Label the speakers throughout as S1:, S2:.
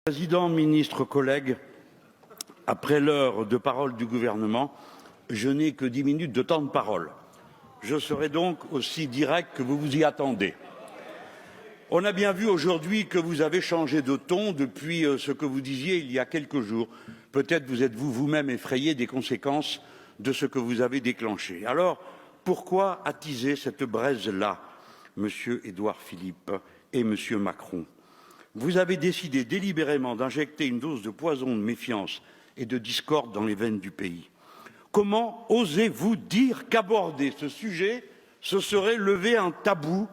S1: Président, ministre, collègues, après l'heure de parole du gouvernement, je n'ai que 10 minutes de temps de parole. Je serai donc aussi direct que vous vous y attendez. On a bien vu aujourd'hui que vous avez changé de ton depuis ce que vous disiez il y a quelques jours. Peut-être vous êtes-vous vous-même effrayé des conséquences de ce que vous avez déclenché. Alors, pourquoi attiser cette braise-là, Monsieur Édouard Philippe et Monsieur Macron? Vous avez décidé délibérément d'injecter une dose de poison de méfiance et de discorde dans les veines du pays. Comment osez-vous dire qu'aborder ce sujet, ce serait lever un tabou,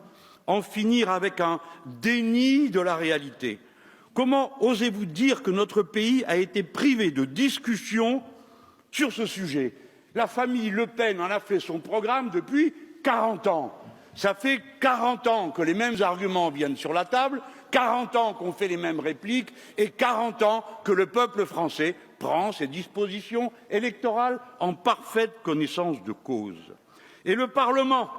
S1: en finir avec un déni de la réalité? Comment osez-vous dire que notre pays a été privé de discussion sur ce sujet? La famille Le Pen en a fait son programme depuis 40 ans. Ça fait 40 ans que les mêmes arguments viennent sur la table, 40 ans qu'on fait les mêmes répliques et 40 ans que le peuple français prend ses dispositions électorales en parfaite connaissance de cause. Et le Parlement,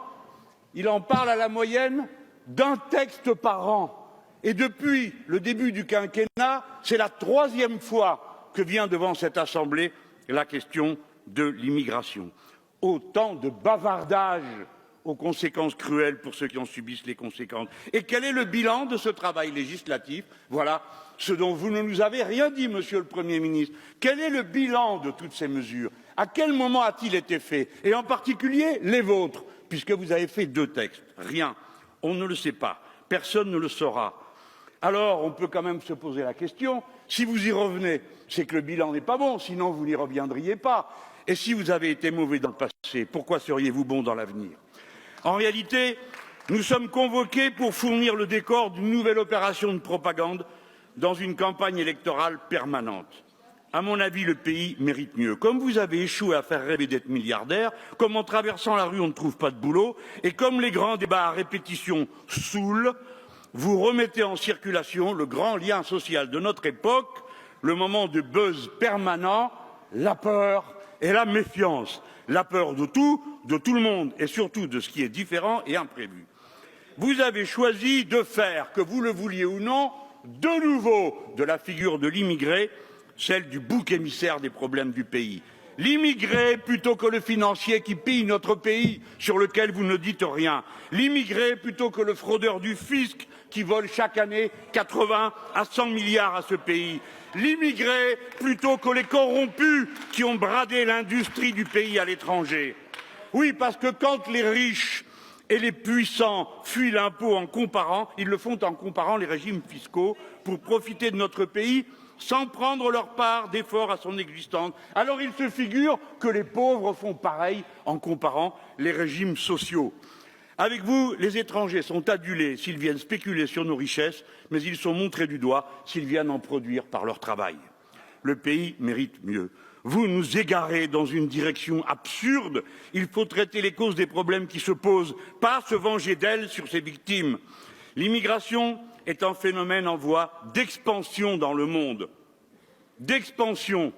S1: il en parle à la moyenne d'un texte par an. Et depuis le début du quinquennat, c'est la troisième fois que vient devant cette Assemblée la question de l'immigration. Autant de bavardage aux conséquences cruelles pour ceux qui en subissent les conséquences. Et quel est le bilan de ce travail législatif? Voilà ce dont vous ne nous avez rien dit, Monsieur le Premier ministre. Quel est le bilan de toutes ces mesures? À quel moment a-t-il été fait? Et en particulier les vôtres, puisque vous avez fait 2 textes. Rien. On ne le sait pas. Personne ne le saura. Alors, on peut quand même se poser la question, si vous y revenez, c'est que le bilan n'est pas bon, sinon vous n'y reviendriez pas. Et si vous avez été mauvais dans le passé, pourquoi seriez-vous bon dans l'avenir? En réalité, nous sommes convoqués pour fournir le décor d'une nouvelle opération de propagande dans une campagne électorale permanente. À mon avis, le pays mérite mieux. Comme vous avez échoué à faire rêver d'être milliardaire, comme en traversant la rue on ne trouve pas de boulot, et comme les grands débats à répétition saoulent, vous remettez en circulation le grand lien social de notre époque, le moment de buzz permanent, la peur et la méfiance. La peur de tout le monde et surtout de ce qui est différent et imprévu. Vous avez choisi de faire, que vous le vouliez ou non, de nouveau de la figure de l'immigré, celle du bouc émissaire des problèmes du pays. L'immigré plutôt que le financier qui pille notre pays, sur lequel vous ne dites rien. L'immigré plutôt que le fraudeur du fisc qui vole chaque année 80 à 100 milliards à ce pays. L'immigré plutôt que les corrompus qui ont bradé l'industrie du pays à l'étranger. Oui, parce que quand les riches et les puissants fuient l'impôt en comparant, ils le font en comparant les régimes fiscaux pour profiter de notre pays sans prendre leur part d'effort à son existence. Alors il se figure que les pauvres font pareil en comparant les régimes sociaux. Avec vous, les étrangers sont adulés s'ils viennent spéculer sur nos richesses, mais ils sont montrés du doigt s'ils viennent en produire par leur travail. Le pays mérite mieux. Vous nous égarez dans une direction absurde. Il faut traiter les causes des problèmes qui se posent, pas se venger d'elles sur ses victimes. L'immigration est un phénomène en voie d'expansion dans le monde. D'expansion.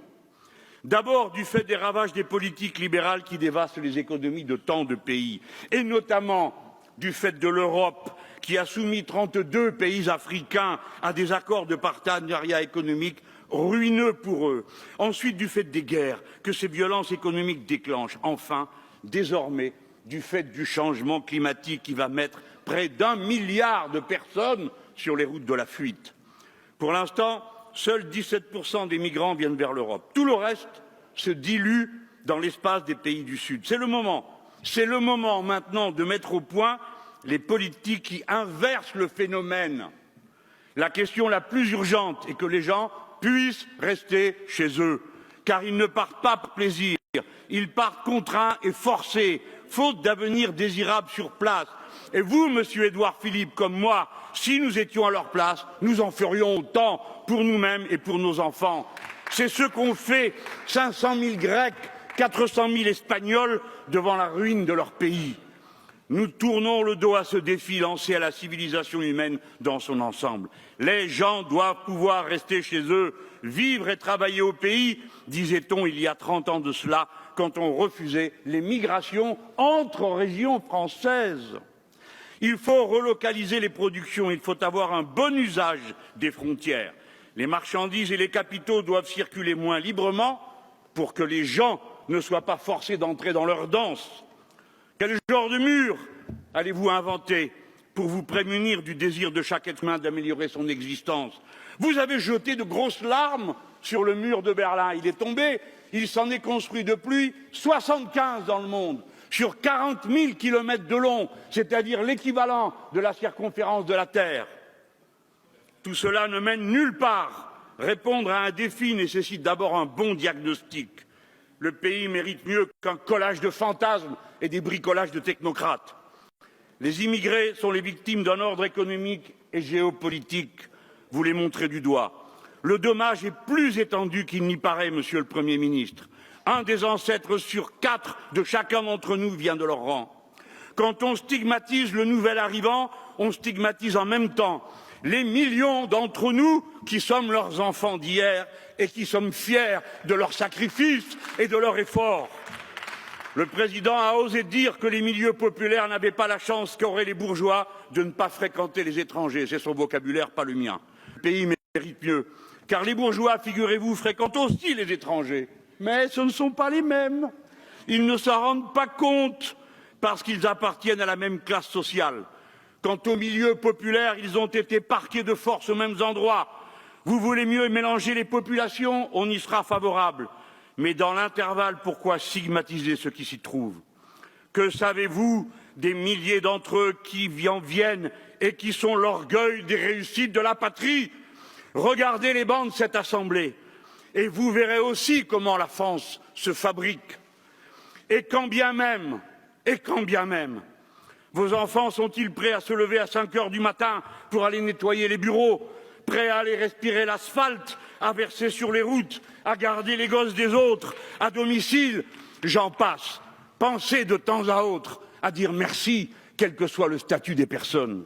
S1: D'abord du fait des ravages des politiques libérales qui dévastent les économies de tant de pays, et notamment du fait de l'Europe qui a soumis 32 pays africains à des accords de partenariat économique ruineux pour eux. Ensuite du fait des guerres que ces violences économiques déclenchent. Enfin, désormais, du fait du changement climatique qui va mettre près d'1 milliard de personnes sur les routes de la fuite. Pour l'instant, seuls 17% des migrants viennent vers l'Europe. Tout le reste se dilue dans l'espace des pays du Sud. C'est le moment maintenant de mettre au point les politiques qui inversent le phénomène. La question la plus urgente est que les gens puissent rester chez eux, car ils ne partent pas par plaisir, ils partent contraints et forcés, faute d'avenir désirable sur place. Et vous, Monsieur Édouard Philippe, comme moi, si nous étions à leur place, nous en ferions autant pour nous-mêmes et pour nos enfants. C'est ce qu'ont fait 500 000 Grecs, 400 000 Espagnols devant la ruine de leur pays. Nous tournons le dos à ce défi lancé à la civilisation humaine dans son ensemble. Les gens doivent pouvoir rester chez eux, vivre et travailler au pays, disait-on il y a 30 ans de cela, quand on refusait les migrations entre régions françaises. Il faut relocaliser les productions, il faut avoir un bon usage des frontières. Les marchandises et les capitaux doivent circuler moins librement pour que les gens ne soient pas forcés d'entrer dans leur danse. Quel genre de mur allez-vous inventer pour vous prémunir du désir de chaque être humain d'améliorer son existence? Vous avez jeté de grosses larmes sur le mur de Berlin. Il est tombé, il s'en est construit depuis 75 dans le monde, sur 40 000 kilomètres de long, c'est-à-dire l'équivalent de la circonférence de la Terre. Tout cela ne mène nulle part. Répondre à un défi nécessite d'abord un bon diagnostic. Le pays mérite mieux qu'un collage de fantasmes et des bricolages de technocrates. Les immigrés sont les victimes d'un ordre économique et géopolitique. Vous les montrez du doigt. Le dommage est plus étendu qu'il n'y paraît, Monsieur le Premier ministre. Un des ancêtres sur 4 de chacun d'entre nous vient de leur rang. Quand on stigmatise le nouvel arrivant, on stigmatise en même temps les millions d'entre nous qui sommes leurs enfants d'hier et qui sommes fiers de leurs sacrifices et de leurs efforts. Le président a osé dire que les milieux populaires n'avaient pas la chance qu'auraient les bourgeois de ne pas fréquenter les étrangers. C'est son vocabulaire, pas le mien. Le pays mérite mieux, car les bourgeois, figurez-vous, fréquentent aussi les étrangers. Mais ce ne sont pas les mêmes. Ils ne s'en rendent pas compte parce qu'ils appartiennent à la même classe sociale. Quant aux milieux populaires, ils ont été parqués de force aux mêmes endroits. Vous voulez mieux mélanger les populations, on y sera favorable. Mais dans l'intervalle, pourquoi stigmatiser ceux qui s'y trouvent? Que savez-vous des milliers d'entre eux qui en viennent et qui sont l'orgueil des réussites de la patrie? Regardez les bancs de cette Assemblée et vous verrez aussi comment la France se fabrique. Et quand bien même, vos enfants sont-ils prêts à se lever à 5 heures du matin pour aller nettoyer les bureaux, prêts à aller respirer l'asphalte, à verser sur les routes, à garder les gosses des autres, à domicile? J'en passe. Pensez de temps à autre à dire merci, quel que soit le statut des personnes.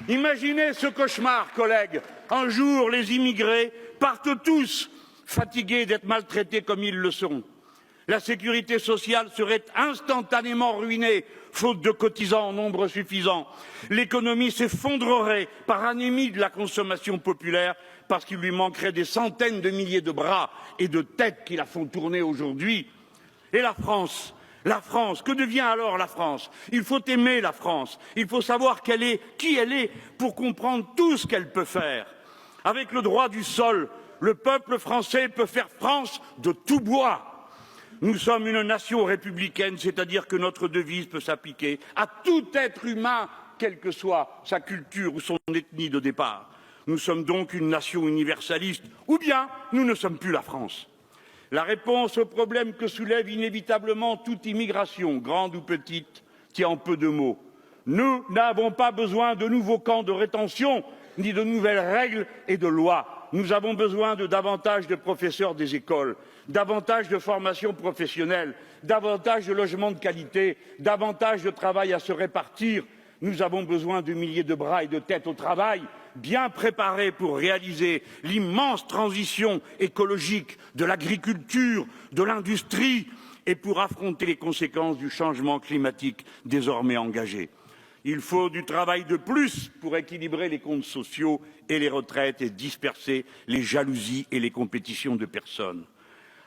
S1: Imaginez ce cauchemar, collègues. Un jour, les immigrés partent tous, fatigués d'être maltraités comme ils le sont. La sécurité sociale serait instantanément ruinée, faute de cotisants en nombre suffisant. L'économie s'effondrerait par anémie de la consommation populaire parce qu'il lui manquerait des centaines de milliers de bras et de têtes qui la font tourner aujourd'hui. Et la France, que devient alors la France? Il faut aimer la France, il faut savoir qui elle est pour comprendre tout ce qu'elle peut faire. Avec le droit du sol, le peuple français peut faire France de tout bois. Nous sommes une nation républicaine, c'est-à-dire que notre devise peut s'appliquer à tout être humain, quelle que soit sa culture ou son ethnie de départ. Nous sommes donc une nation universaliste, ou bien nous ne sommes plus la France. La réponse au problème que soulève inévitablement toute immigration, grande ou petite, tient en peu de mots. Nous n'avons pas besoin de nouveaux camps de rétention, ni de nouvelles règles et de lois. Nous avons besoin de davantage de professeurs des écoles, davantage de formation professionnelle, davantage de logements de qualité, davantage de travail à se répartir. Nous avons besoin de milliers de bras et de têtes au travail, bien préparés pour réaliser l'immense transition écologique de l'agriculture, de l'industrie et pour affronter les conséquences du changement climatique désormais engagé. Il faut du travail de plus pour équilibrer les comptes sociaux et les retraites et disperser les jalousies et les compétitions de personnes.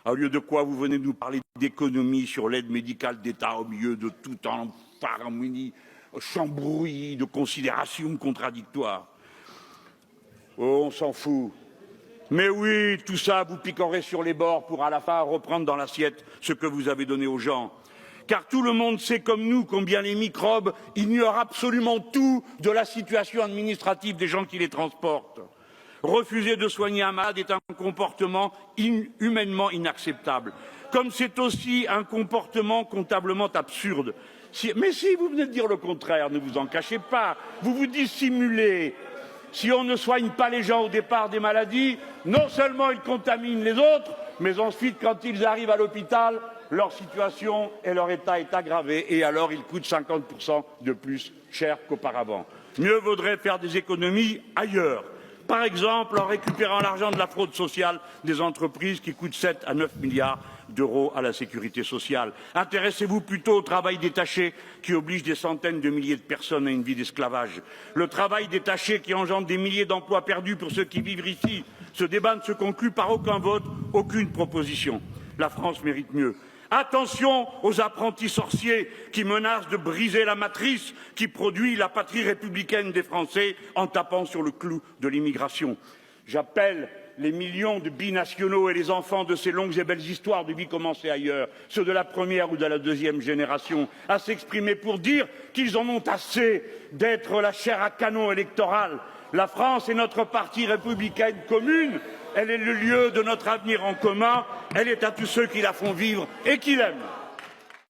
S1: Au lieu de quoi vous venez nous parler d'économie sur l'aide médicale d'État au milieu de tout un harmonie, chambouillis de considérations contradictoires. Oh, on s'en fout. Mais oui, tout ça, vous picorez sur les bords pour à la fin reprendre dans l'assiette ce que vous avez donné aux gens. Car tout le monde sait comme nous combien les microbes ignorent absolument tout de la situation administrative des gens qui les transportent. Refuser de soigner un malade est un comportement humainement inacceptable, comme c'est aussi un comportement comptablement absurde. Mais si vous venez de dire le contraire, ne vous en cachez pas, vous vous dissimulez. Si on ne soigne pas les gens au départ des maladies, non seulement ils contaminent les autres, mais ensuite, quand ils arrivent à l'hôpital, leur situation et leur état est aggravé et alors ils coûtent 50% de plus cher qu'auparavant. Mieux vaudrait faire des économies ailleurs. Par exemple, en récupérant l'argent de la fraude sociale des entreprises qui coûte 7 à 9 milliards d'euros à la sécurité sociale. Intéressez-vous plutôt au travail détaché qui oblige des centaines de milliers de personnes à une vie d'esclavage. Le travail détaché qui engendre des milliers d'emplois perdus pour ceux qui vivent ici, Ce débat ne se conclut par aucun vote, aucune proposition. La France mérite mieux. Attention aux apprentis sorciers qui menacent de briser la matrice qui produit la patrie républicaine des Français en tapant sur le clou de l'immigration. J'appelle les millions de binationaux et les enfants de ces longues et belles histoires de vie commencées ailleurs, ceux de la première ou de la deuxième génération, à s'exprimer pour dire qu'ils en ont assez d'être la chair à canon électorale. La France est notre partie républicaine commune, elle est le lieu de notre avenir en commun, elle est à tous ceux qui la font vivre et qui l'aiment.